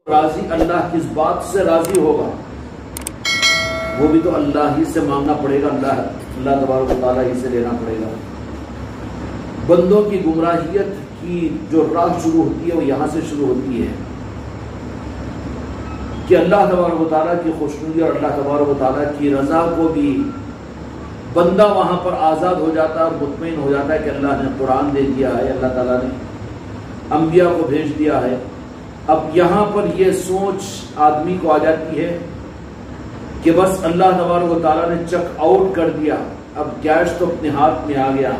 راضی اللہ کس بات سے راضی ہوگا وہ بھی تو اللہ ہی سے مانگنا پڑے گا، اللہ تبارک و تعالیٰ ہی سے لینا پڑے گا۔ بندوں کی گمراہیت کی جو راہ شروع ہوتی ہے وہ یہاں سے شروع ہوتی ہے کہ اللہ تبارک و تعالیٰ کی خوشنودی اور اللہ تبارک و تعالیٰ کی رضا کو بھی بندہ وہاں پر آزاد ہو جاتا ہے اور مطمئن ہو جاتا ہے کہ اللہ نے قرآن دے دیا ہے، اللہ تعالیٰ نے انبیاء کو بھیج دیا ہے۔ اب یہاں پر یہ سوچ آدمی کو آ جاتی ہے کہ بس اللہ تبارک و تعالیٰ نے چک آؤٹ کر دیا، اب کیش تو اپنے ہاتھ میں آ گیا۔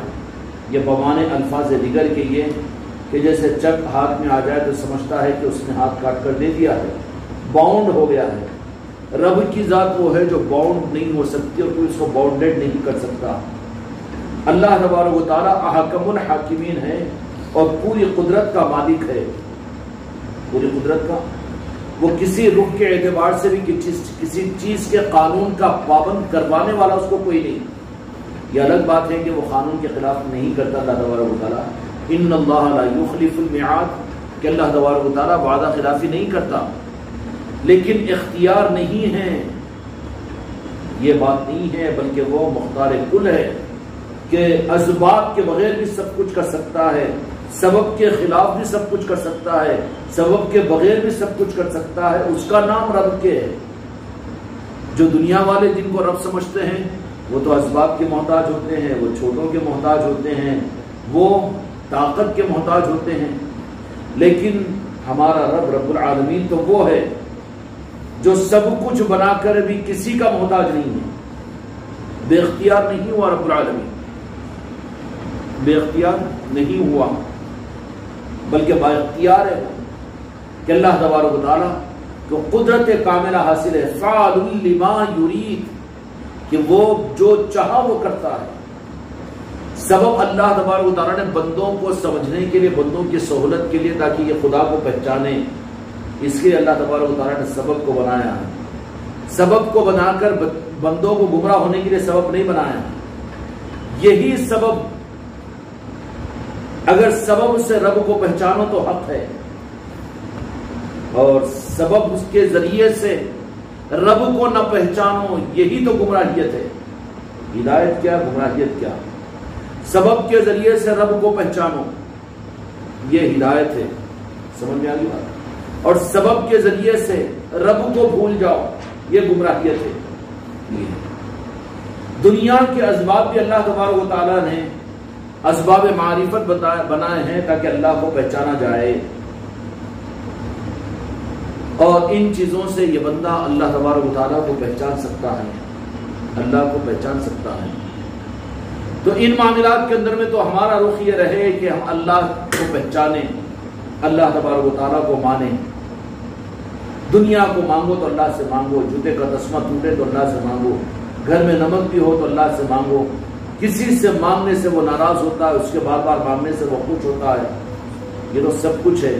یہ بمانے الفاظ دیگر کے یہ کہ جیسے چک ہاتھ میں آ جائے تو سمجھتا ہے کہ اس نے ہاتھ کاٹ کر دے دیا ہے، باؤنڈ ہو گیا ہے۔ رب کی ذات وہ ہے جو باؤنڈ نہیں ہو سکتی اور کوئی اس کو باؤنڈیڈ نہیں کر سکتا۔ اللہ تبارک و تعالیٰ احکم الحاکمین ہے اور پوری قدرت کا مالک ہے، پوری قدرت کا۔ وہ کسی رخ کے اعتبار سے بھی کسی چیز کے قانون کا پابند کروانے والا اس کو کوئی نہیں۔ یہ الگ بات ہے کہ وہ قانون کے خلاف نہیں کرتا اللہ تبارک و تعالیٰ، ان اللہ لا یخلف المیعاد، کہ اللہ تبارک و تعالیٰ وعدہ خلافی نہیں کرتا، لیکن اختیار نہیں ہے، یہ بات نہیں ہے، بلکہ وہ مختار کل ہے کہ اسباب کے بغیر بھی سب کچھ کر سکتا ہے، سبب کے خلاف بھی سب کچھ کر سکتا ہے، سبب کے بغیر بھی سب کچھ کر سکتا ہے۔ اس کا نام رب کے ہے۔ جو دنیا والے جن کو رب سمجھتے ہیں وہ تو اسباب کے محتاج ہوتے ہیں، وہ چھوٹوں کے محتاج ہوتے ہیں، وہ طاقت کے محتاج ہوتے ہیں، لیکن ہمارا رب رب العالمین تو وہ ہے جو سب کچھ بنا کر بھی کسی کا محتاج نہیں ہے۔ بے اختیار نہیں ہوا رب العالمین، بے اختیار نہیں ہوا، بلکہ با اختیار ہے کہ اللہ تبارک و تعالیٰ کو قدرت کاملہ حاصل ہے، فعال لما یرید، کہ وہ جو چاہا وہ کرتا ہے۔ سبب اللہ تبارک و تعالیٰ نے بندوں کو سمجھنے کے لیے، بندوں کی سہولت کے لیے، تاکہ یہ خدا کو پہچانے، اس لیے اللہ تبارک و تعالیٰ نے سبب کو بنایا ہے۔ سبب کو بنا کر بندوں کو گمراہ ہونے کے لیے سبب نہیں بنایا۔ یہی سبب، اگر سبب سے رب کو پہچانو تو حق ہے، اور سبب اس کے ذریعے سے رب کو نہ پہچانو یہی تو گمراہیت ہے۔ ہدایت کیا، گمراہیت کیا؟ سبب کے ذریعے سے رب کو پہچانو یہ ہدایت ہے، سمجھ میں آ گئی بات؟ اور سبب کے ذریعے سے رب کو بھول جاؤ یہ گمراہیت ہے۔ دنیا کے اسباب بھی اللہ تبارک و تعالیٰ نے اسباب معرفت بنائے ہیں تاکہ اللہ کو پہچانا جائے، اور ان چیزوں سے یہ بندہ اللہ تبارک و تعالیٰ کو پہچان سکتا ہے، اللہ کو پہچان سکتا ہے۔ تو ان معاملات کے اندر میں تو ہمارا رخ یہ رہے کہ ہم اللہ کو پہچانیں، اللہ تبارک و تعالیٰ کو مانیں۔ دنیا کو مانگو تو اللہ سے مانگو، جوتے کا تسمہ ٹوٹے تو اللہ سے مانگو، گھر میں نمک بھی ہو تو اللہ سے مانگو۔ کسی سے مانگنے سے وہ ناراض ہوتا ہے، اس کے بار بار مانگنے سے وہ خوش ہوتا ہے، یہ تو سب کچھ ہے۔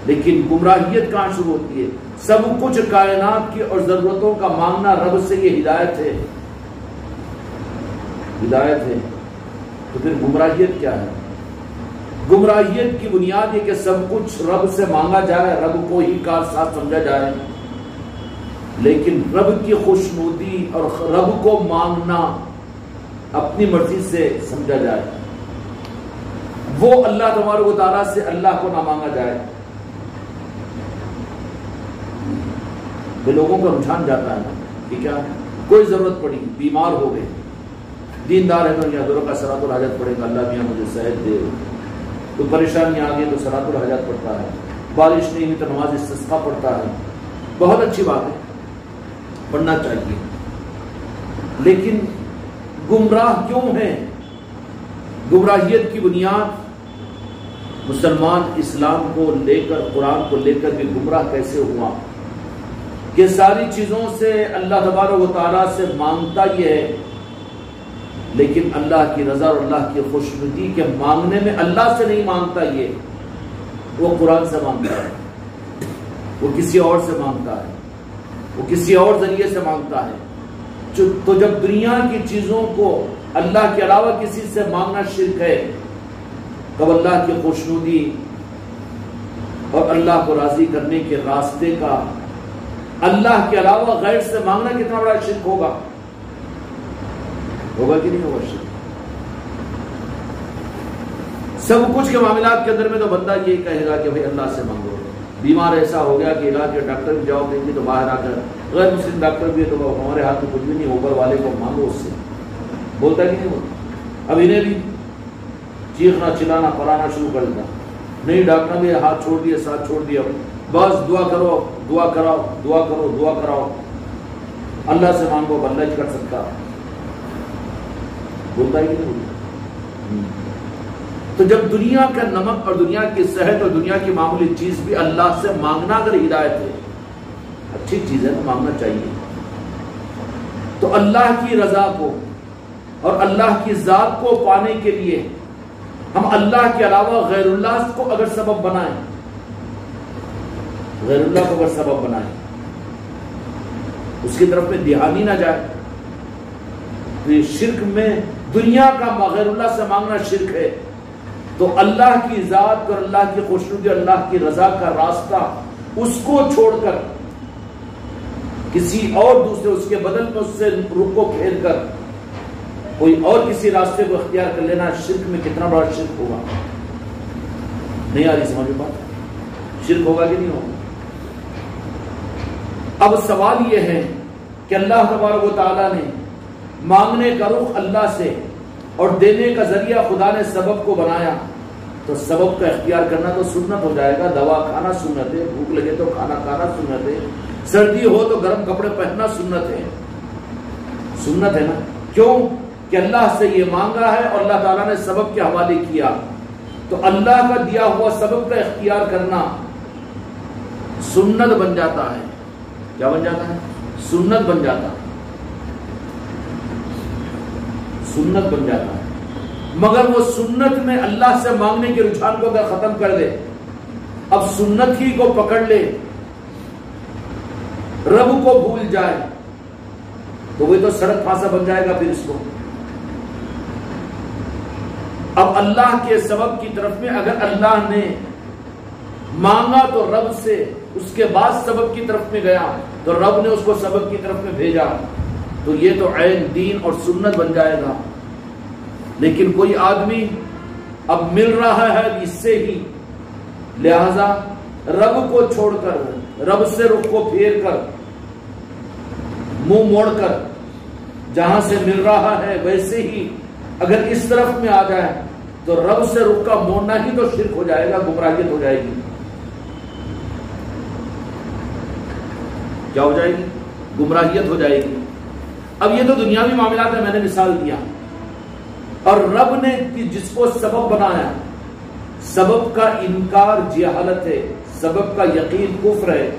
لیکن گمراہیت کہاں شروع ہوتی ہے؟ سب کچھ کائنات کی اور ضرورتوں کا مانگنا رب سے، یہ ہدایت ہے، ہدایت ہے۔ تو پھر گمراہیت کیا ہے؟ گمراہیت کی بنیاد یہ کہ سب کچھ رب سے مانگا جائے، رب کو ہی کار ساتھ سمجھا جائے، لیکن رب کی خوشنودی اور رب کو مانگنا اپنی مرضی سے سمجھا جائے، وہ اللہ تبارک و تعالیٰ سے اللہ کو نہ مانگا جائے۔ یہ لوگوں کا رجحان جاتا ہے کہ کیا کوئی ضرورت پڑی، بیمار ہو گئے، دیندار ہے تو یا دوروں کا صلاۃ الحاجت پڑے گا، اللہ میاں مجھے صحت دے، تو پریشانی آ گئی تو صلاۃ الحاجت پڑھتا ہے، بارش نہیں ہوئی تو نماز استسقاء پڑھتا ہے، بہت اچھی بات ہے، پڑھنا چاہیے۔ لیکن گمراہ کیوں ہیں؟ گمراہیت کی بنیاد مسلمان اسلام کو لے کر، قرآن کو لے کر بھی گمراہ کیسے ہوا کہ ساری چیزوں سے اللہ تبارک و تعالیٰ سے مانگتا یہ ہے، لیکن اللہ کی رضا اور اللہ کی خوشنودی کے مانگنے میں اللہ سے نہیں مانگتا، یہ وہ قرآن سے مانگتا ہے، وہ کسی اور سے مانگتا ہے، وہ کسی اور ذریعے سے مانگتا ہے۔ تو جب دنیا کی چیزوں کو اللہ کے علاوہ کسی سے مانگنا شرک ہے، تب اللہ کی خوشنودی اور اللہ کو راضی کرنے کے راستے کا اللہ کے علاوہ غیر سے مانگنا کتنا بڑا شرک ہوگا کہ نہیں ہوگا شرک؟ سب کچھ کے معاملات کے اندر میں تو بندہ یہ کہے گا کہ بھائی اللہ سے مانگو. بیمار ایسا ہو گیا کہ علاج کے ڈاکٹر بھی جاؤ گے تو باہر آ کر غیر مسلم ڈاکٹر بھی ہے تو ہمارے ہاتھ میں کچھ بھی نہیں, اوپر والے کو مانگو اس سے. بولتا کہ نہیں بولتا؟ اب انہیں بھی چیخنا چلانا پڑانا شروع کر دیتا. نہیں, ڈاکٹر بھی ہاتھ چھوڑ دیا, ساتھ چھوڑ دیا, بس دعا کرو, دعا کراؤ, دعا کرو, دعا کراؤ, اللہ سے مانگو, اللہ ہی کر سکتا. بولتا ہے کہ نہیں بولتا؟ تو جب دنیا کا نمک اور دنیا کی صحت اور دنیا کی معمولی چیز بھی اللہ سے مانگنا اگر ہدایت ہے, اچھی چیز ہے تو مانگنا چاہیے. تو اللہ کی رضا کو اور اللہ کی ذات کو پانے کے لیے ہم اللہ کے علاوہ غیر اللہ کو اگر سبب بنائیں, غیر اللہ کو اگر سبب بنائیں, اس کی طرف میں دھیان ہی نہ جائے, تو یہ شرک میں دنیا کا غیر اللہ سے مانگنا شرک ہے. تو اللہ کی ذات اور اللہ کی خوشنودی, اللہ کی رضا کا راستہ اس کو چھوڑ کر کسی اور دوسرے اس کے بدل میں اس سے رخ کو پھیر کر کوئی اور کسی راستے کو اختیار کر لینا شرک میں کتنا بڑا شرک ہوگا. نہیں آ رہی سمجھ میں بات؟ شرک ہوگا کہ نہیں ہوگا؟ اب سوال یہ ہے کہ اللہ تبارک و تعالیٰ نے مانگنے کا رخ اللہ سے اور دینے کا ذریعہ خدا نے سبب کو بنایا, تو سبب کا اختیار کرنا تو سنت ہو جائے گا. دوا کھانا سنت ہے, بھوک لگے تو کھانا کھانا سنت ہے, سردی ہو تو گرم کپڑے پہننا سنت ہے. سنت ہے نا؟ کیوں کہ اللہ سے یہ مانگا ہے اور اللہ تعالیٰ نے سبب کے حوالے کیا. تو اللہ کا دیا ہوا سبب کا اختیار کرنا سنت بن جاتا ہے. کیا بن جاتا ہے؟ سنت بن جاتا ہے. سنت بن جاتا ہے. مگر وہ سنت میں اللہ سے مانگنے کے رجحان کو اگر ختم کر دے, اب سنت ہی کو پکڑ لے, رب کو بھول جائے, تو وہ تو سڑک پھانسا بن جائے گا پھر اس کو. اب اللہ کے سبب کی طرف میں اگر اللہ نے مانگا تو رب سے, اس کے بعد سبب کی طرف میں گیا تو رب نے اس کو سبب کی طرف میں بھیجا, تو یہ تو عین دین اور سنت بن جائے گا. لیکن کوئی آدمی اب مل رہا ہے اس سے ہی, لہذا رب کو چھوڑ کر, رب سے رخ کو پھیر کر, منہ موڑ کر, جہاں سے مل رہا ہے ویسے ہی اگر اس طرف میں آ جائے تو رب سے رخ کا موڑنا ہی تو شرک ہو جائے گا, گمراہیت ہو جائے گی. کیا ہو جائے گی؟ گمراہیت ہو جائے گی. اب یہ تو دنیاوی معاملات میں نے مثال دیا, اور رب نے جس کو سبب بنایا, سبب کا انکار جہالت ہے, سبب کا یقین کفر ہے,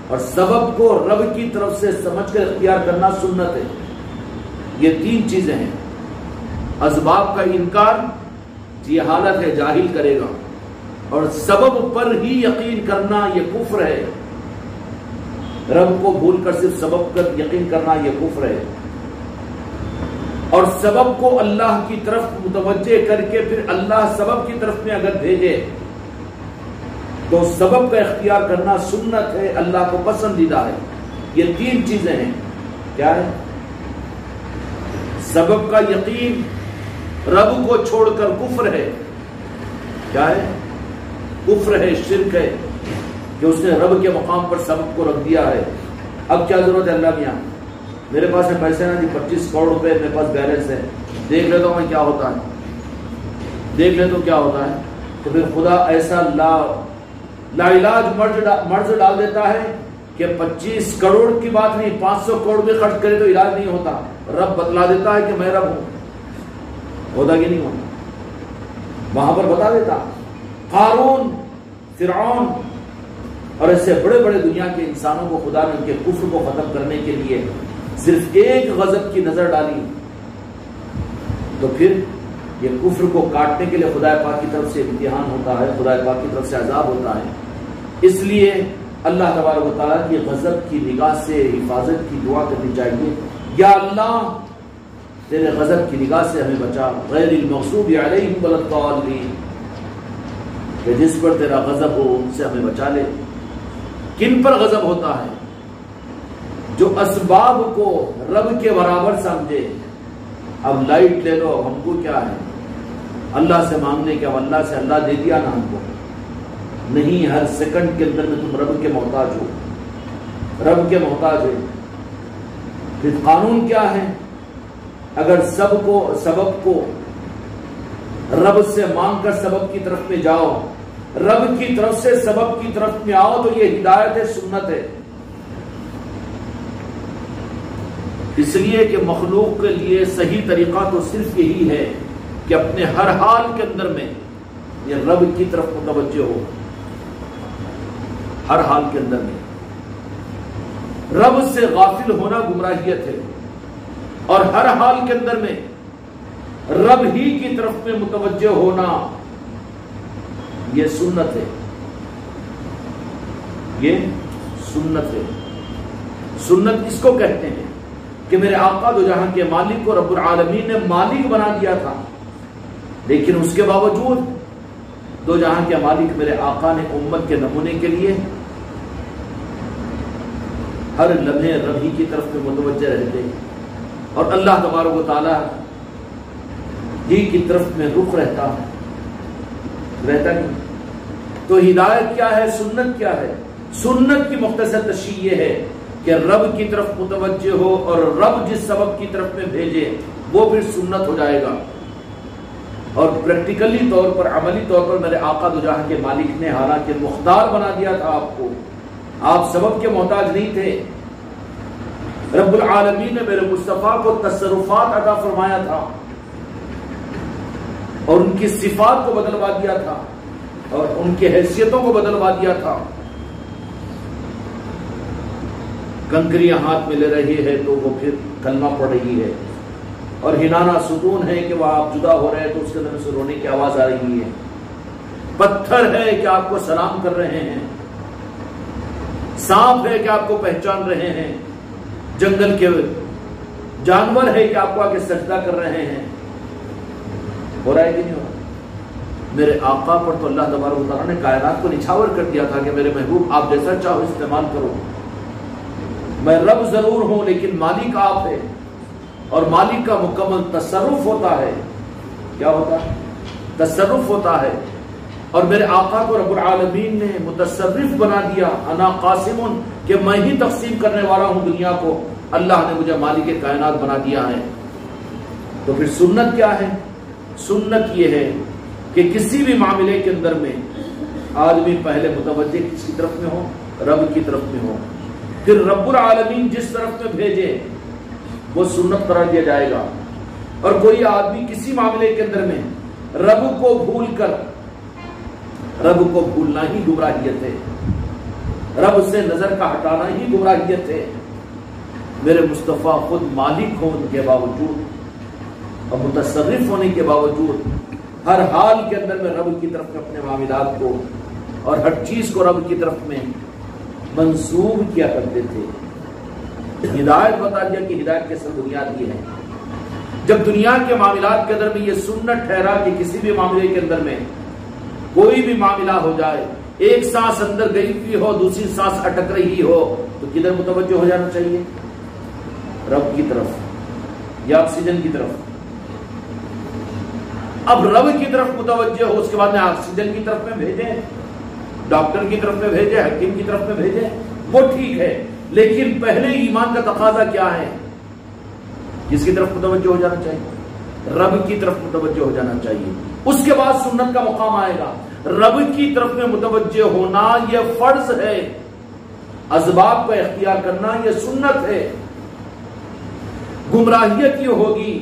اور سبب کو رب کی طرف سے سمجھ کر اختیار کرنا سنت ہے. یہ تین چیزیں ہیں. اسباب کا انکار جہالت ہے, جاہل کرے گا, اور سبب پر ہی یقین کرنا یہ کفر ہے. رب کو بھول کر صرف سبب پر یقین کرنا یہ کفر ہے. اور سبب کو اللہ کی طرف متوجہ کر کے پھر اللہ سبب کی طرف میں اگر بھیجے تو سبب کا اختیار کرنا سنت ہے, اللہ کو پسندیدہ ہے. یہ تین چیزیں ہیں. کیا ہے؟ سبب کا یقین, رب کو چھوڑ کر کفر ہے. کیا ہے؟ کفر ہے, شرک ہے کہ اس نے رب کے مقام پر سبب کو رکھ دیا ہے. اب کیا ضرورت ہے اللہ میاں, میرے پاس میں پیسے نا جی 25 کروڑ روپے میرے پاس بیلنس ہے, دیکھ لیتا ہوں میں کیا ہوتا ہے, دیکھ لیتا ہوں کیا ہوتا ہے. تو پھر خدا ایسا لا علاج مرض ڈال دیتا ہے کہ 25 کروڑ کی بات نہیں, 500 کروڑ بھی خرچ کرے تو علاج نہیں ہوتا. رب بتلا دیتا ہے کہ میں رب ہوں. ہوتا کہ نہیں ہوتا؟ وہاں پر بتا دیتا. قارون, فرعون اور ایسے بڑے بڑے دنیا کے انسانوں کو خدا نے ان کے کفر کو ختم کرنے کے لیے صرف ایک غضب کی نظر ڈالی, تو پھر یہ کفر کو کاٹنے کے لیے خدا پاک کی طرف سے امتحان ہوتا ہے, خدا پاک کی طرف سے عذاب ہوتا ہے. اس لیے اللہ تبارک و تعالیٰ کی غضب کی نگاہ سے حفاظت کی دعا کرنی چاہیے. یا اللہ تیرے غضب کی نگاہ سے ہمیں بچا, غیر المغضوب علیہم ولا الضالین. کہ جس پر تیرا غضب ہو ان سے ہمیں بچا لے۔ کن پر غضب ہوتا ہے؟ جو اسباب کو رب کے برابر سمجھے۔ اب لائٹ لے لو، اب ہم کو کیا ہے اللہ سے مانگنے کے، اب اللہ سے اللہ دے دیا نا ہم کو، نہیں، ہر سیکنڈ کے اندر میں تم رب کے محتاج ہو، رب کے محتاج ہے۔ پھر قانون کیا ہے؟ اگر سبب کو رب سے مانگ کر سبب کی طرف میں جاؤ، رب کی طرف سے سبب کی طرف میں آؤ، تو یہ ہدایت ہے، سنت ہے۔ اس لیے کہ مخلوق کے لیے صحیح طریقہ تو صرف یہی ہے کہ اپنے ہر حال کے اندر میں یہ رب کی طرف متوجہ ہو، ہر حال کے اندر میں۔ رب سے غافل ہونا گمراہیت ہے، اور ہر حال کے اندر میں رب ہی کی طرف میں متوجہ ہونا یہ سنت ہے، یہ سنت ہے۔ سنت اس کو کہتے ہیں کہ میرے آقا دو جہاں کے مالک کو رب العالمین نے مالک بنا دیا تھا، لیکن اس کے باوجود دو جہاں کے مالک میرے آقا نے امت کے نمونے کے لیے ہر لمحے رب ہی کی طرف میں متوجہ رہتے، اور اللہ تبارک و تعالی ہی کی طرف میں رخ رہتا نہیں۔ تو ہدایت کیا ہے؟ سنت کیا ہے؟ سنت کی مختصر تشریح یہ ہے کہ رب کی طرف متوجہ ہو، اور رب جس سبب کی طرف میں بھیجے وہ پھر سنت ہو جائے گا۔ اور پریکٹیکلی طور پر، عملی طور پر میرے آقا دو جہاں کے مالک نے حالانکہ مختار بنا دیا تھا آپ کو، آپ سبب کے محتاج نہیں تھے۔ رب العالمین نے میرے مصطفیٰ کو تصرفات عطا فرمایا تھا، اور ان کی صفات کو بدلوا دیا تھا، اور ان کی حیثیتوں کو بدلوا دیا تھا۔ کنکریاں ہاتھ میں لے رہی ہے تو وہ پھر کلمہ پڑھ رہی ہے، اور ہنانا ستون ہے کہ وہ آپ جدا ہو رہے ہیں تو اس کے اندر سے رونے کی آواز آ رہی ہے۔ پتھر ہے کہ آپ کو سلام کر رہے ہیں، سانپ ہے کہ آپ کو پہچان رہے ہیں، جنگل کے جانور ہے کہ آپ کو آ کے سجدہ کر رہے ہیں۔ ہو رہا ہے کہ نہیں ہو رہا؟ میرے آقا پر تو اللہ تبارک و تعالیٰ نے کائنات کو نچھاور کر دیا تھا کہ میرے محبوب آپ جیسا چاہو استعمال کرو، میں رب ضرور ہوں لیکن مالک آپ ہے، اور مالک کا مکمل تصرف ہوتا ہے۔ کیا ہوتا ہے؟ تصرف ہوتا ہے۔ اور میرے آقا کو رب العالمین نے متصرف بنا دیا، انا قاسم، کہ میں ہی تقسیم کرنے والا ہوں دنیا کو، اللہ نے مجھے مالک کائنات بنا دیا ہے۔ تو پھر سنت کیا ہے؟ سنت یہ ہے کہ کسی بھی معاملے کے اندر میں آدمی پہلے متوجہ کس کی طرف میں ہو؟ رب کی طرف میں ہو، پھر رب العالمین جس طرف میں بھیجے وہ سنت قرار دیا جائے گا۔ اور کوئی آدمی کسی معاملے کے اندر میں رب کو بھول کر، رب کو بھولنا ہی گمراہیت ہے، رب سے نظر کا ہٹانا ہی گمراہیت ہے۔ میرے مصطفیٰ خود مالک ہونے کے باوجود اور متصرف ہونے کے باوجود ہر حال کے اندر میں رب کی طرف میں اپنے معاملات کو اور ہر چیز کو رب کی طرف میں منسوب کیا کرتے تھے۔ ہدایت بتا دیا کہ ہدایت کے اصل بنیاد یہ ہے۔ جب دنیا کے معاملات کے اندر میں یہ سنت ٹھہرا کہ کسی بھی معاملے کے اندر میں کوئی بھی معاملہ ہو جائے، ایک سانس اندر گئی ہوئی ہو، دوسری سانس اٹک رہی ہو، تو کدھر متوجہ ہو جانا چاہیے؟ رب کی طرف یا آکسیجن کی طرف؟ اب رب کی طرف متوجہ ہو، اس کے بعد میں آکسیجن کی طرف میں بھیجیں، ڈاکٹر کی طرف میں بھیجیں، حکیم کی طرف میں بھیجیں، وہ ٹھیک ہے، لیکن پہلے ایمان کا تقاضا کیا ہے؟ کس کی طرف متوجہ ہو جانا چاہیے؟ رب کی طرف متوجہ ہو جانا چاہیے۔ اس کے بعد سنت کا مقام آئے گا۔ رب کی طرف میں متوجہ ہونا یہ فرض ہے، اسباب کو اختیار کرنا یہ سنت ہے۔ گمراہیت یہ ہوگی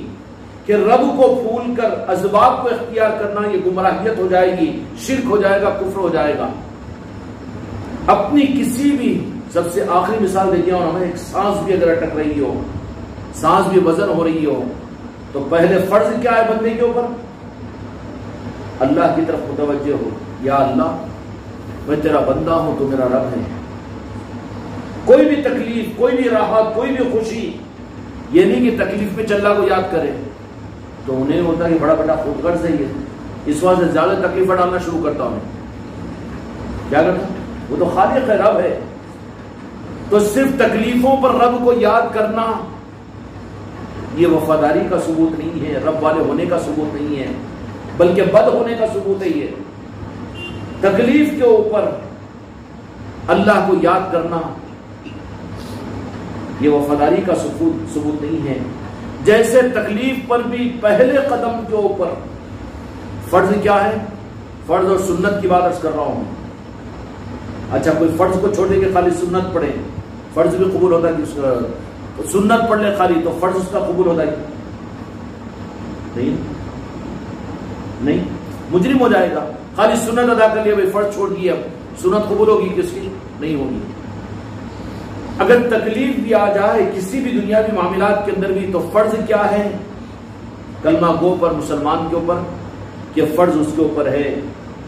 کہ رب کو بھول کر اسباب کو اختیار کرنا، یہ گمراہیت ہو جائے گی، شرک ہو جائے گا، کفر ہو جائے گا۔ اپنی کسی بھی، سب سے آخری مثال دے دیا، اور ہمیں ایک سانس بھی اگر اٹک رہی ہو، سانس بھی وزن ہو رہی ہو، تو پہلے فرض کیا ہے بندے کے اوپر؟ اللہ کی طرف متوجہ ہو، یا اللہ میں تیرا بندہ ہوں، تو میرا رب ہے۔ کوئی بھی تکلیف، کوئی بھی راحت، کوئی بھی خوشی، یہ نہیں کہ تکلیف میں اللہ کو یاد کرے تو انہیں ہوتا کہ بڑا بڑا خود غرض ہے، یہ اس وجہ سے زیادہ تکلیفیں ڈالنا شروع کرتا ہوں۔ کیا کرنا؟ وہ تو خالق رب ہے. تو صرف تکلیفوں پر رب کو یاد کرنا یہ وفاداری کا ثبوت نہیں ہے، رب والے ہونے کا ثبوت نہیں ہے، بلکہ بد ہونے کا ثبوت ہے. یہ تکلیف کے اوپر اللہ کو یاد کرنا یہ وفاداری کا ثبوت نہیں ہے. جیسے تکلیف پر بھی پہلے قدم کے اوپر فرض کیا ہے؟ فرض اور سنت کی بات عرض کر رہا ہوں. اچھا، کوئی فرض کو چھوڑ دے کے خالی سنت پڑھے، فرض بھی قبول ہوتا ہے کہ سنت پڑھ لے خالی تو فرض اس کا قبول ہوتا ہے؟ نہیں، مجرم ہو جائے گا. خالی سنت ادا کر لیا، بھائی فرض چھوڑ دیا، سنت قبول ہوگی کس کی؟ نہیں ہوگی. اگر تکلیف بھی آ جائے کسی بھی دنیاوی معاملات کے اندر بھی تو فرض کیا ہے کلمہ گو پر، مسلمان کے اوپر؟ کہ فرض اس کے اوپر ہے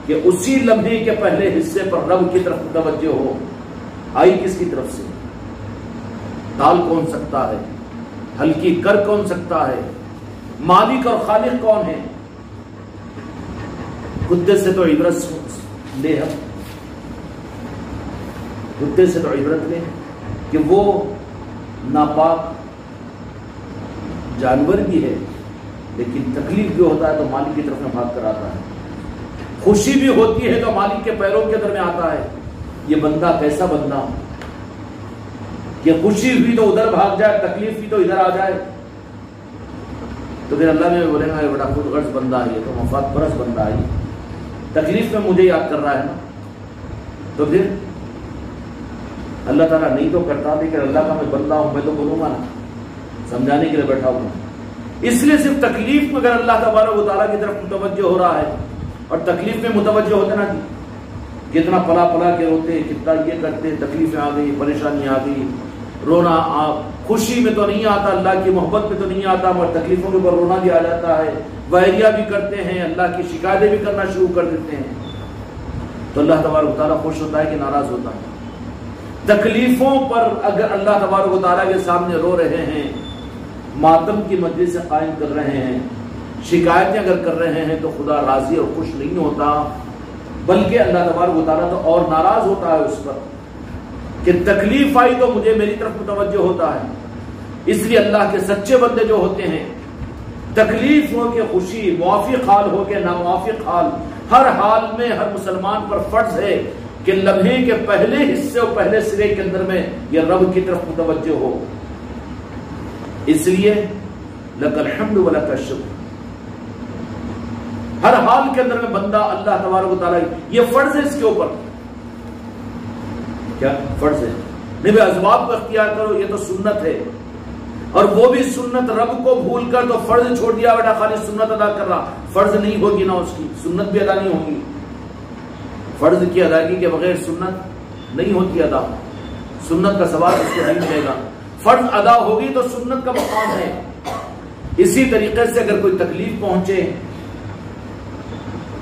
کہ اسی لمحے کے پہلے حصے پر رب کی طرف متوجہ ہو. آئی کس کی طرف سے؟ ٹال کون سکتا ہے؟ ہلکی کر کون سکتا ہے؟ مالک اور خالق کون ہے؟ کتے سے تو عبرت لے، ہم کتے سے تو عبرت لیں کہ وہ ناپاک جانور بھی ہے، لیکن تکلیف بھی ہوتا ہے تو مالک کی طرف میں بھاگ کر آتا ہے. خوشی بھی ہوتی ہے تو مالک کے پیروں کے اندر میں آتا ہے. یہ بندہ کیسا بندہ کہ خوشی ہوئی تو ادھر بھاگ جائے، تکلیف ہوئی تو ادھر آ جائے. تو پھر اللہ میں بولے گا یہ بڑا خود غرض بندہ ہے، تو مفاد پرست بندہ ہے، تکلیف میں مجھے یاد کر رہا ہے نا. تو پھر اللہ تعالیٰ نہیں تو کرتا، لیکن اللہ کا میں بندہ ہوں، میں تو بولوں گا نا، سمجھانے کے لیے بیٹھا ہوں. اس لیے صرف تکلیف میں اگر اللہ تبارک و تعالیٰ کی طرف متوجہ ہو رہا ہے، اور تکلیف میں متوجہ ہوتے نا، کتنا پلا پلا کے روتے، کتنا یہ کرتے، تکلیفیں آ گئی، پریشانی آ گئی، رونا. خوشی میں تو نہیں آتا، اللہ کی محبت میں تو نہیں آتا، مگر تکلیفوں کے اوپر رونا بھی آ جاتا ہے. وحریہ بھی کرتے ہیں، اللہ کی شکایتیں بھی کرنا شروع کر دیتے ہیں. تو اللہ تبارک و تعالیٰ خوش ہوتا ہے کہ ناراض ہوتا ہے؟ تکلیفوں پر اگر اللہ تبارک و تعالیٰ کے سامنے رو رہے ہیں، ماتم کی مجلس سے قائم کر رہے ہیں، شکایتیں اگر کر رہے ہیں، تو خدا راضی اور خوش نہیں ہوتا، بلکہ اللہ تبارک و تعالیٰ تو اور ناراض ہوتا ہے اس پر کہ تکلیف آئی تو مجھے میری طرف متوجہ ہوتا ہے. اس لیے اللہ کے سچے بندے جو ہوتے ہیں، تکلیف ہو کے خوشی، موافق حال ہو کے ناموافق حال، ہر حال میں ہر مسلمان پر فرض ہے کہ لمحے کے پہلے حصے اور پہلے سرے کے اندر میں یہ رب کی طرف متوجہ ہو. اس لیے لک الحمد ولک الشکر، ہر حال کے اندر میں بندہ اللہ تبارک و تعالیٰ، یہ فرض ہے اس کے اوپر. کیا فرض ہے؟ نہیں بھائی اسباب کو اختیار کرو، یہ تو سنت ہے. اور وہ بھی سنت رب کو بھول کر تو فرض چھوڑ دیا، بیٹا خالی سنت ادا کر رہا، فرض نہیں ہوگی نا، اس کی سنت بھی ادا نہیں ہوگی. فرض کی ادائیگی کے بغیر سنت نہیں ہوتی ادا، سنت کا ثواب اس کو نہیں ملے گا. فرض ادا ہوگی تو سنت کا مقام ہے. اسی طریقے سے اگر کوئی تکلیف پہنچے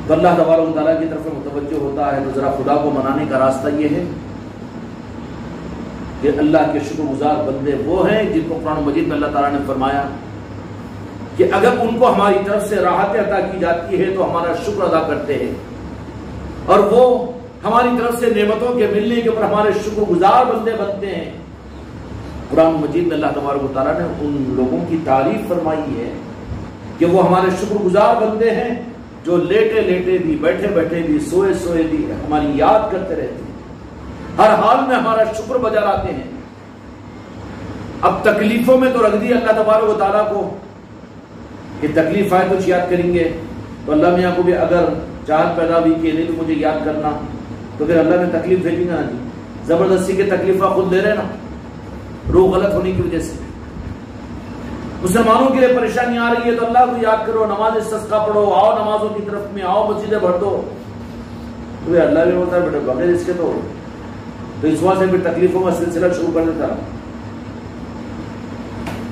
تو اللہ تبارک و تعالیٰ کی طرف متوجہ ہوتا ہے. تو ذرا خدا کو منانے کا راستہ یہ ہے کہ اللہ کے شکر گزار بندے وہ ہیں جن کو قرآن مجید میں اللہ تعالیٰ نے فرمایا کہ اگر ان کو ہماری طرف سے راحت عطا کی جاتی ہے تو ہمارا شکر ادا کرتے ہیں، اور وہ ہماری طرف سے نعمتوں کے ملنے کے اوپر ہمارے شکر گزار بندے بنتے ہیں. قرآن مجید میں اللہ تبارک و تعالیٰ نے ان لوگوں کی تعریف فرمائی ہے کہ وہ ہمارے شکر گزار بندے ہیں جو لیٹے لیٹے بھی، بیٹھے بیٹھے بھی، سوئے سوئے بھی ہماری یاد کرتے رہتے ہیں، ہر حال میں ہمارا شکر بجا لاتے ہیں. اب تکلیفوں میں تو رکھ دیا اللہ تبارک و تعالیٰ کو کہ تکلیف آئے تو یاد کریں گے. تو اللہ میاں کو بھی اگر چاہت پیدا ہوئی کہ نہیں تو مجھے یاد کرنا، تو پھر اللہ نے تکلیف بھیجی نا جی، زبردستی کے تکلیف خود لے رہے نا، روح غلط ہونے کی وجہ سے. مسلمانوں کے لیے پریشانی آ رہی ہے تو اللہ کو یاد کرو، نماز استسقا پڑھو، آؤ نمازوں کی طرف میں آؤ، مسجدیں بھر دو. تو اللہ بھی بولتا ہے بیٹا بغیر اس کے تو اس وجہ سے پھر تکلیفوں کا سلسلہ شروع کر دیتا.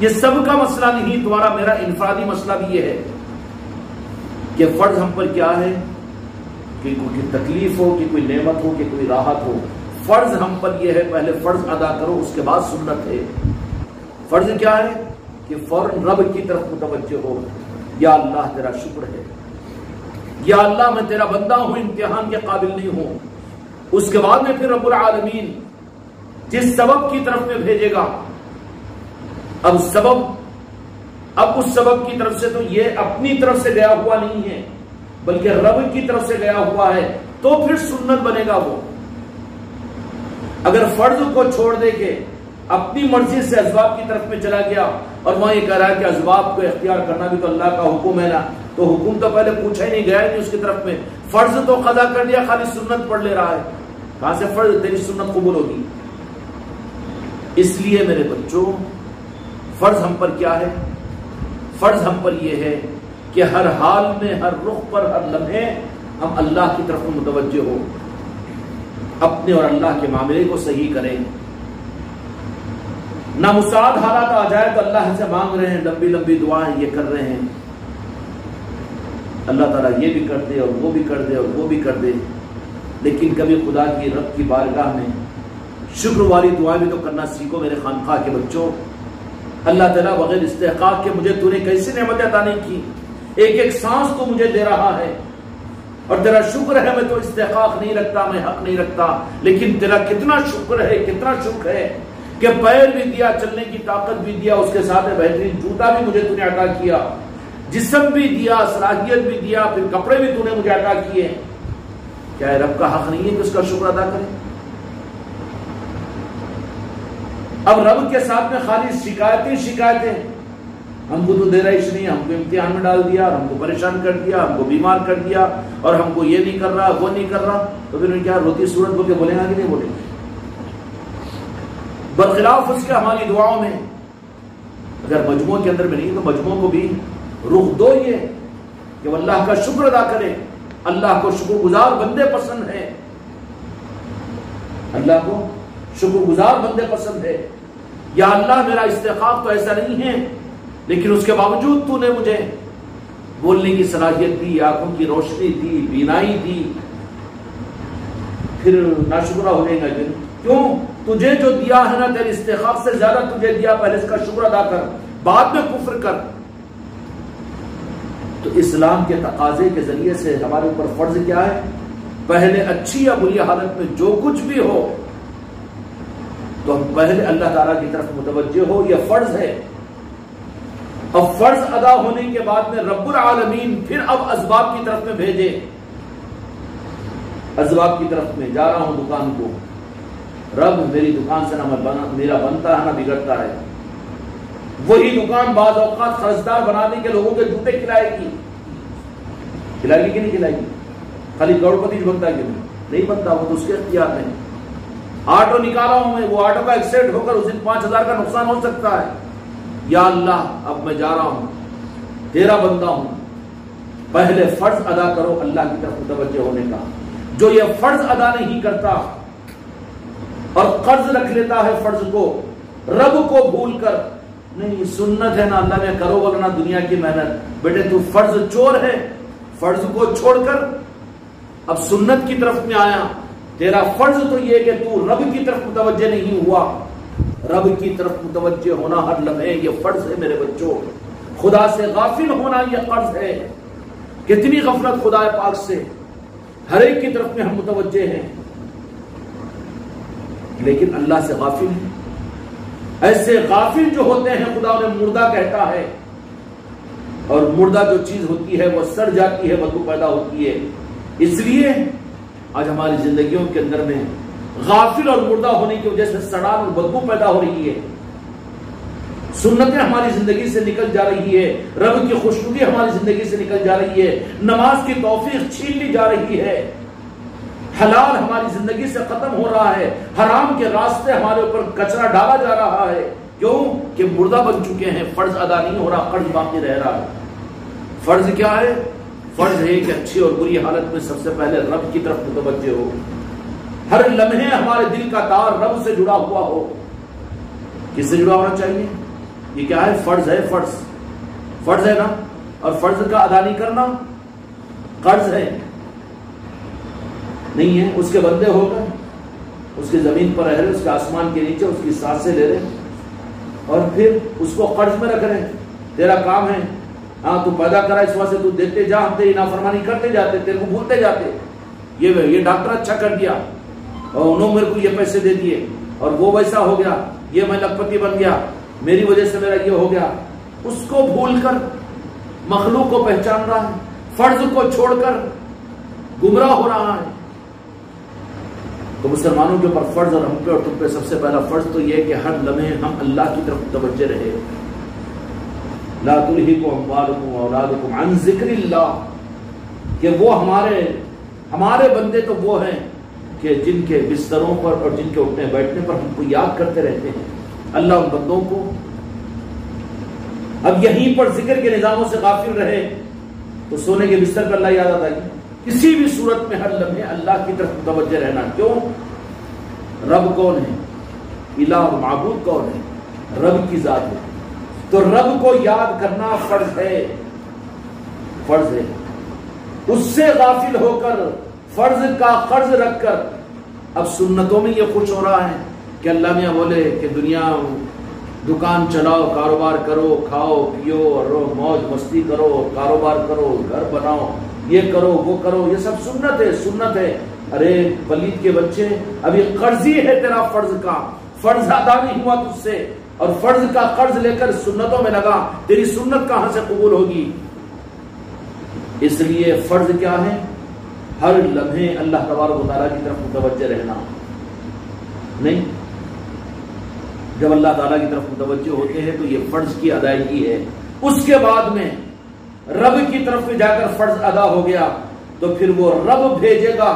یہ سب کا مسئلہ نہیں، تمہارا میرا انفرادی مسئلہ بھی یہ ہے کہ فرض ہم پر کیا ہے کہ کوئی تکلیف ہو، کہ کوئی نعمت ہو، کہ کوئی راحت ہو، فرض ہم پر یہ ہے پہلے فرض ادا کرو، اس کے بعد سنت ہے. فرض کیا ہے کہ فوراً رب کی طرف متوجہ ہو، یا اللہ تیرا شکر ہے، یا اللہ میں تیرا بندہ ہوں، امتحان کے قابل نہیں ہوں، اس کے بعد میں پھر رب العالمین جس سبب کی طرف میں بھیجے گا، اب اس سبب کی طرف سے تو یہ اپنی طرف سے گیا ہوا نہیں ہے بلکہ رب کی طرف سے گیا ہوا ہے، تو پھر سنت بنے گا وہ۔ اگر فرض کو چھوڑ دے کے اپنی مرضی سے اسباب کی طرف میں چلا گیا اور وہاں یہ کہہ رہا ہے کہ اسباب کو اختیار کرنا بھی تو اللہ کا حکم ہے نا، تو حکم تو پہلے پوچھا ہی نہیں، گیا ہی نہیں اس کی طرف میں، فرض تو قضا کر دیا، خالی سنت پڑھ لے رہا ہے، کہاں سے فرض تیری سنت قبول ہوگی؟ اس لیے میرے بچوں، فرض ہم پر کیا ہے؟ فرض ہم پر یہ ہے کہ ہر حال میں، ہر رخ پر، ہر لمحے ہم اللہ کی طرف متوجہ ہو، اپنے اور اللہ کے معاملے کو صحیح کریں۔ نامساعد حالات آ جائے تو اللہ سے مانگ رہے ہیں، لمبی لمبی دعائیں یہ کر رہے ہیں، اللہ تعالیٰ یہ بھی کر دے اور وہ بھی کر دے اور وہ بھی کر دے، لیکن کبھی خدا کی رب کی بارگاہ میں شکر والی دعائیں بھی تو کرنا سیکھو میرے خانقاہ کے بچوں۔ اللہ تعالیٰ بغیر استحقاق کے مجھے تو نے کیسی نعمت عطا نہیں کی، ایک ایک سانس تو مجھے دے رہا ہے اور تیرا شکر ہے، میں تو استحقاق نہیں رکھتا، میں حق نہیں رکھتا، لیکن تیرا کتنا شکر ہے، کتنا شکر ہے کہ پیر بھی دیا، چلنے کی طاقت بھی دیا، اس کے ساتھ بہترین جوتا بھی مجھے تو نے عطا کیا، جسم بھی دیا، صلاحیت بھی دیا، پھر کپڑے بھی تو نے مجھے عطا کیے۔ کیا رب کا حق نہیں ہے کہ اس کا شکر ادا کرے؟ اب رب کے ساتھ میں خالی شکایتیں، ہم کو تو دے رہا ہی نہیں، ہم کو امتحان میں ڈال دیا، ہم کو پریشان کر دیا، ہم کو بیمار کر دیا، اور ہم کو یہ نہیں کر رہا، وہ نہیں کر رہا، تو پھر کیا روتی صورت بول کے بولیں گا کہ نہیں بولیں گے؟ برخلاف اس کے ہماری دعاؤں میں اگر مجموعوں کے اندر میں نہیں تو مجموعوں کو بھی رخ دو یہ کہ وہ اللہ کا شکر ادا کرے۔ اللہ کو شکر گزار بندے پسند ہیں، اللہ کو شکر گزار بندے پسند ہے۔ یا اللہ میرا استحقاق تو ایسا نہیں ہے، لیکن اس کے باوجود تو نے مجھے بولنے کی صلاحیت دی، آنکھوں کی روشنی دی، بینائی دی، پھر ناشکرہ ہو جائے گا کیوں؟ تجھے جو دیا ہے نا، تیرے استحقاق سے زیادہ تجھے دیا، پہلے اس کا شکر ادا کر، بعد میں کفر کر۔ تو اسلام کے تقاضے کے ذریعے سے ہمارے اوپر فرض کیا ہے؟ پہلے اچھی یا بری حالت میں جو کچھ بھی ہو تو ہم پہلے اللہ تعالیٰ کی طرف متوجہ ہو، یہ فرض ہے۔ اب فرض ادا ہونے کے بعد میں رب العالمین پھر اب اسباب کی طرف میں بھیجے، اسباب کی طرف میں جا رہا ہوں دکان کو، رب میری دکان سے نہ میرا بنتا ہے نہ بگڑتا ہے، وہی دکان بعض اوقات خرچدار بنانے کے لوگوں کے جوتے کھلائے گی کہ نہیں کھلائے گی؟ خالی کروڑپتی بنتا ہے کہ نہیں بنتا، وہ تو اس کے اختیار میں۔ آٹو نکالا ہوں میں، وہ آٹو کا ایکسیڈنٹ ہو کر اس دن 5,000 کا نقصان ہو سکتا ہے۔ یا اللہ اب میں جا رہا ہوں، تیرا بندہ ہوں، پہلے فرض ادا کرو اللہ کی طرف متوجہ ہونے کا۔ جو یہ فرض ادا نہیں کرتا اور قرض رکھ لیتا ہے فرض کو، رب کو بھول کر، نہیں سنت ہے نا اللہ میں کرو ورنہ دنیا کی محنت، بیٹے تو فرض چور ہے، فرض کو چھوڑ کر اب سنت کی طرف میں آیا۔ تیرا فرض تو یہ کہ تو رب کی طرف متوجہ نہیں ہوا، رب کی طرف متوجہ ہونا ہر لمحے یہ فرض ہے میرے بچوں۔ خدا سے غافل ہونا یہ قرض ہے۔ کتنی غفلت خدا پاک سے، ہر ایک کی طرف میں ہم متوجہ ہیں لیکن اللہ سے غافل ہیں۔ ایسے غافل جو ہوتے ہیں خدا انہیں مردہ کہتا ہے، اور مردہ جو چیز ہوتی ہے وہ سڑ جاتی ہے، بدبو پیدا ہوتی ہے۔ اس لیے آج ہماری زندگیوں کے اندر میں غافل اور مردہ ہونے کی وجہ سے سڑان اور بدبو پیدا ہو رہی ہے، سنتیں ہماری زندگی سے نکل جا رہی ہے، رب کی خوشنودی ہماری زندگی سے نکل جا رہی ہے، نماز کی توفیق چھین لی جا رہی ہے، حلال ہماری زندگی سے ختم ہو رہا ہے، حرام کے راستے ہمارے اوپر کچرا ڈالا جا رہا ہے۔ کیوں کہ مردہ بن چکے ہیں، فرض ادا نہیں ہو رہا، قرض باقی رہ رہا ہے۔ فرض کیا ہے؟ فرض ہے کہ اچھی اور بری حالت میں سب سے پہلے رب کی طرف متوجہ ہو، ہر لمحے ہمارے دل کا تار رب سے جڑا ہوا ہو۔ کس سے جڑا ہونا چاہیے؟ یہ کیا ہے؟ فرض ہے، فرض ہے نا، اور فرض کا ادا نہیں کرنا قرض ہے، نہیں ہے۔ اس کے بندے ہو کر اس کی زمین پر رہ رہے، اس کے آسمان کے نیچے اس کی سانسیں لے رہے، اور پھر اس کو قرض میں رکھ رہے ہیں۔ تیرا کام ہے، ہاں تو پیدا کرا اس واسطے تو دیتے جا، ہم تیری نافرمانی کرتے جاتے، تیرے کو بھولتے جاتے۔ یہ ڈاکٹر اچھا کر دیا، اور انہوں میرے کو یہ پیسے دے دیے اور وہ ویسا ہو گیا، یہ میں لکھپتی بن گیا، میری وجہ سے میرا یہ ہو گیا، اس کو بھول کر مخلوق کو پہچان رہا ہے، فرض کو چھوڑ کر گمراہ ہو رہا ہے۔ تو مسلمانوں کے اوپر فرض، اور ہم پہ اور تم پہ سب سے پہلا فرض تو یہ کہ ہر لمحے ہم اللہ کی طرف متوجہ رہے۔ لا تلہکم اموالکم واولادکم عن ذکر اللہ، کہ وہ ہمارے بندے تو وہ ہیں کہ جن کے بستروں پر اور جن کے اٹھنے بیٹھنے پر ہم کو یاد کرتے رہتے ہیں۔ اللہ ان بندوں کو اب یہیں پر ذکر کے نظاموں سے غافل رہے تو سونے کے بستر پر اللہ یاد آتا ہے؟ کسی بھی صورت میں ہر لمحے اللہ کی طرف متوجہ رہنا۔ کیوں؟ رب کون ہے؟ الہ اور معبود کون ہے؟ رب کی ذات ہے، تو رب کو یاد کرنا فرض ہے، فرض ہے۔ اس سے غافل ہو کر فرض کا قرض رکھ کر اب سنتوں میں یہ خوش ہو رہا ہے کہ اللہ میاں بولے کہ دنیا دکان چلاؤ، کاروبار کرو، کھاؤ پیو اور موج مستی کرو، کاروبار کرو، گھر بناؤ، یہ کرو وہ کرو، یہ سب سنت ہے، سنت ہے۔ ارے پلید کے بچے، اب یہ قرضی ہے تیرا فرض کا، فرض ادا نہیں ہوا تجھ سے، اور فرض کا قرض لے کر سنتوں میں لگا، تیری سنت کہاں سے قبول ہوگی؟ اس لیے فرض کیا ہے؟ ہر لمحے اللہ تبارک و تعالیٰ کی طرف متوجہ رہنا۔ نہیں، جب اللہ تعالیٰ کی طرف متوجہ ہوتے ہیں تو یہ فرض کی ادائیگی ہے۔ اس کے بعد میں رب کی طرف جا کر فرض ادا ہو گیا تو پھر وہ رب بھیجے گا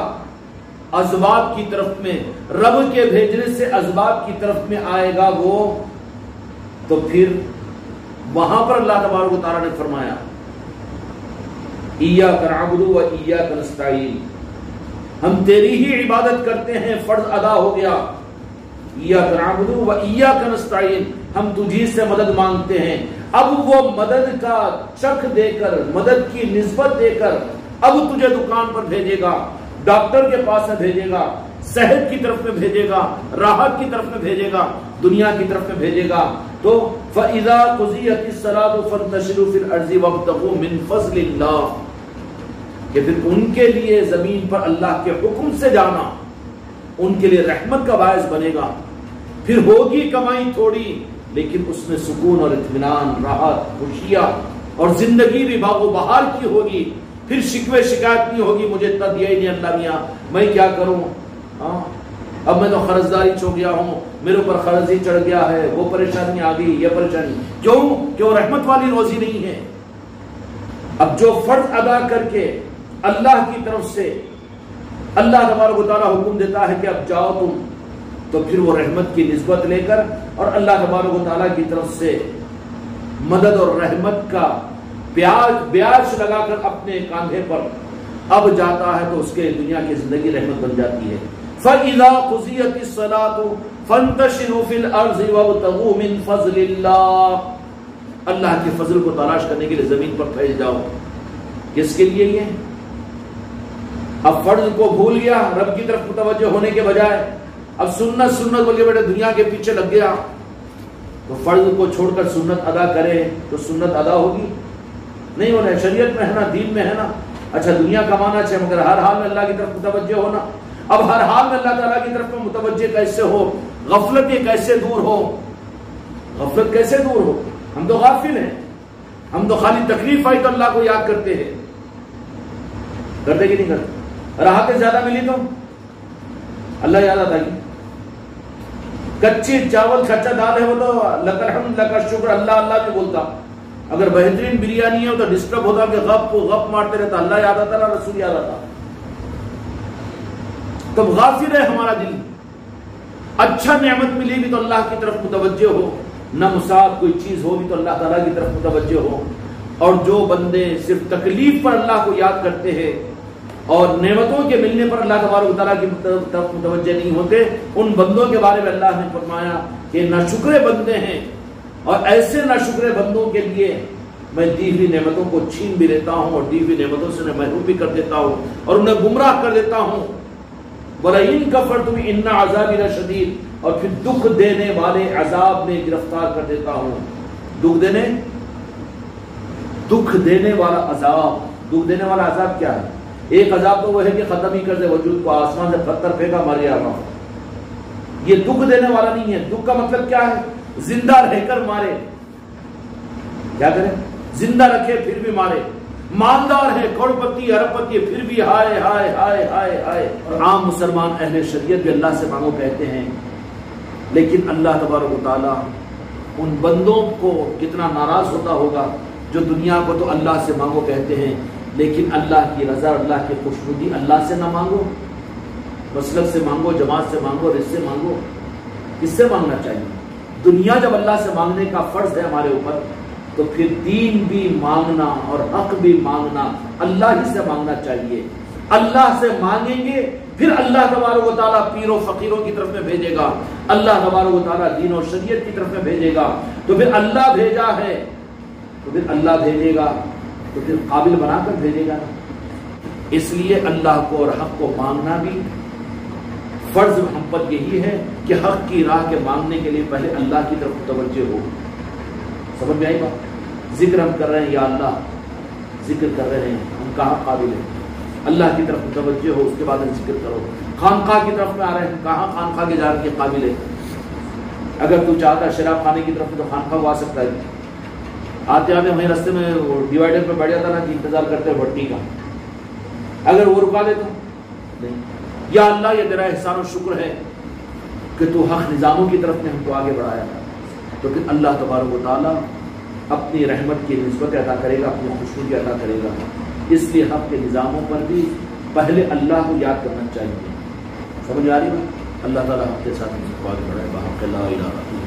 اسباب کی طرف میں، رب کے بھیجنے سے اسباب کی طرف میں آئے گا وہ، تو پھر وہاں پر اللہ تبارک و تعالیٰ نے فرمایا ایاک نعبد و ایاک نستعین، ہم تیری ہی عبادت کرتے ہیں، فرض ادا ہو گیا۔ ایاک نعبد و ایاک نستعین، ہم تجھی سے مدد مانگتے ہیں۔ اب وہ مدد کا چک دے کر، مدد کی نسبت دے کر اب تجھے دکان پر بھیجے گا، ڈاکٹر کے پاس میں بھیجے گا، صحت کی طرف میں بھیجے گا، راحت کی طرف میں بھیجے گا، دنیا کی طرف میں بھیجے گا۔ تو فَإِذَا قُضِيَتِ الصَّلَاةُ فَانتَشِرُوا فِي الْأَرْضِ وَابْتَغُوا مِنْ فَضْلِ اللَّهِ، کہ پھر ان کے لیے زمین پر اللہ کے حکم سے جانا ان کے لیے رحمت کا باعث بنے گا۔ پھر ہوگی کمائی تھوڑی لیکن اس میں سکون اور اطمینان، راحت، خوشیاں، اور زندگی بھی باغ و بہار کی ہوگی۔ پھر شکوے شکایت نہیں ہوگی، مجھے اتنا دیا ہی نہیں اللہ میاں، میں کیا کروں، اب میں تو قرضداری چھو گیا ہوں، میرے اوپر قرض ہی چڑھ گیا ہے، وہ پریشانی آ گئی، یہ پریشانی، کیوں کہ وہ رحمت والی روزی نہیں ہے۔ اب جو فرض ادا کر کے اللہ کی طرف سے اللہ تبارک و تعالیٰ حکم دیتا ہے کہ اب جاؤ تم، تو پھر وہ رحمت کی نسبت لے کر اور اللہ تبارک و تعالیٰ کی طرف سے مدد اور رحمت کا بیاج لگا کر اپنے کاندھے پر اب جاتا ہے تو اس کے دنیا کی زندگی رحمت بن جاتی ہے۔ فَإِذَا قُضِيَتِ الصَّلَاةُ فَانتَشِرُوا فِي الْأَرْضِ وَابْتَغُوا مِنْ فَضْلِ اللَّهِ، اللہ کے فضل کو تلاش کرنے کے لیے زمین پر پھیل جاؤ۔ کس کے لیے یہ؟ اب فرض کو بھول گیا، رب کی طرف متوجہ ہونے کے بجائے اب سنت سنت بول کے بیٹے دنیا کے پیچھے لگ گیا، تو فرض کو چھوڑ کر سنت ادا کرے تو سنت ادا ہوگی؟ نہیں ہونا، شریعت میں ہے نا، دین میں ہے نا۔ اچھا دنیا کمانا چاہے مگر ہر حال میں اللہ کی طرف متوجہ ہونا۔ اب ہر حال میں اللہ تعالیٰ کی طرف متوجہ کیسے ہو؟ غفلت یہ کیسے دور ہو؟ غفلت کیسے دور ہو؟ ہم تو غافل ہیں، ہم تو خالی تکلیف آئی تو اللہ کو یاد کرتے ہیں، کرتے کہ نہیں کرتے؟ راحتیں زیادہ ملی تو اللہ یاد آتا ہے۔ کچی چاول کچا دال ہے وہ تو لک الحمد لک الشکر اللہ اللہ بھی بولتا، اگر بہترین بریانی ہے تو ڈسٹرب ہوتا کہ غپ مارتے رہتا، اللہ یاد آتا نہ رسول یاد آتا۔ تب غافل ہے ہمارا دل، اچھا نعمت ملی بھی تو اللہ کی طرف متوجہ ہو، نہ مساعد کوئی چیز ہوگی تو اللہ تعالیٰ کی طرف متوجہ ہو۔ اور جو بندے صرف تکلیف پر اللہ کو یاد کرتے ہیں اور نعمتوں کے ملنے پر اللہ تبارک و تعالیٰ کی طرف متوجہ نہیں ہوتے، ان بندوں کے بارے میں اللہ نے فرمایا کہ ناشکرے بندے ہیں، اور ایسے ناشکرے بندوں کے لیے میں دی ہوئی نعمتوں کو چھین بھی لیتا ہوں اور دی ہوئی نعمتوں سے انہیں محروم بھی کر دیتا ہوں اور انہیں گمراہ کر دیتا ہوں۔ وَلَئِن كَفَرْتُمْ إِنَّ عَذَابِي لَشَدِيدٌ، اور پھر دکھ دینے والے عذاب میں گرفتار کر دیتا ہوں۔ دکھ دینے والا عذاب، دکھ دینے والا عذاب کیا ہے؟ ایک عذاب تو وہ ہے کہ ختم ہی کر دے وجود کو، آسمان سے پتھر پھینکا مر گیا وہاں. یہ دکھ دینے والا نہیں ہے. دکھ کا مطلب کیا ہے؟ زندہ رہ کر مارے. کیا کرے؟ زندہ رکھے پھر بھی مارے. مالدار ہے، کروڑ پتی ارب پتی، پھر بھی ہائے ہائے ہائے ہائے ہائے. اور عام مسلمان اہل شریعت بھی اللہ سے مانگو کہتے ہیں، لیکن اللہ تبارک و تعالیٰ ان بندوں کو کتنا ناراض ہوتا ہوگا جو دنیا کو تو اللہ سے مانگو کہتے ہیں، لیکن اللہ کی رضا، اللہ کی خوشنودی اللہ سے نہ مانگو. مسلک سے مانگو، جماعت سے مانگو، رزق سے مانگو. کس سے مانگنا چاہیے؟ دنیا جب اللہ سے مانگنے کا فرض ہے ہمارے اوپر، تو پھر دین بھی مانگنا اور حق بھی مانگنا اللہ ہی سے مانگنا چاہیے. اللہ سے مانگیں گے پھر اللہ تبارک و تعالیٰ پیروں فقیروں کی طرف میں بھیجے گا. اللہ تبارک و تعالیٰ دین اور شریعت کی طرف میں بھیجے گا. تو پھر اللہ بھیجا ہے تو پھر اللہ بھیجے گا تو پھر قابل بنا کر بھیجے گا. اس لیے اللہ کو اور حق کو مانگنا بھی فرض ہم پر یہی ہے کہ حق کی راہ کے مانگنے کے لیے پہلے اللہ کی طرف توجہ ہو. سمجھ میں آئی بات؟ ذکر ہم کر رہے ہیں، یا اللہ ذکر کر رہے ہیں، ہم کہاں قابل ہیں؟ اللہ کی طرف متوجہ ہو، اس کے بعد ذکر کرو. خانقاہ کی طرف میں آ رہے ہیں، کہاں خانقاہ کے جانے کے قابل ہے؟ اگر تو چاہتا ہے شراب خانے کی طرف تو خانقاہ کو آ سکتا ہے. آتے آتے وہیں رستے میں ڈیوائڈر پہ بیٹھ جاتا نا کہ انتظار کرتے ہیں بھٹی کا، اگر وہ رکا دے تو نہیں. یا اللہ یہ تیرا احسان و شکر ہے کہ تو حق نظاموں کی طرف نے ہم کو آگے بڑھایا. تو پھر اللہ تبارک و تعالیٰ اپنی رحمت کی نسبت عطا کرے گا، اپنی خوشنودی عطا کرے گا. اس لیے حق کے نظاموں پر بھی پہلے اللہ کو یاد کرنا چاہیے. سمجھ آ رہی ہے؟ اللہ تعالیٰ ہم کے ساتھ آگے بڑھائے. بحق لا الہ الا اللہ.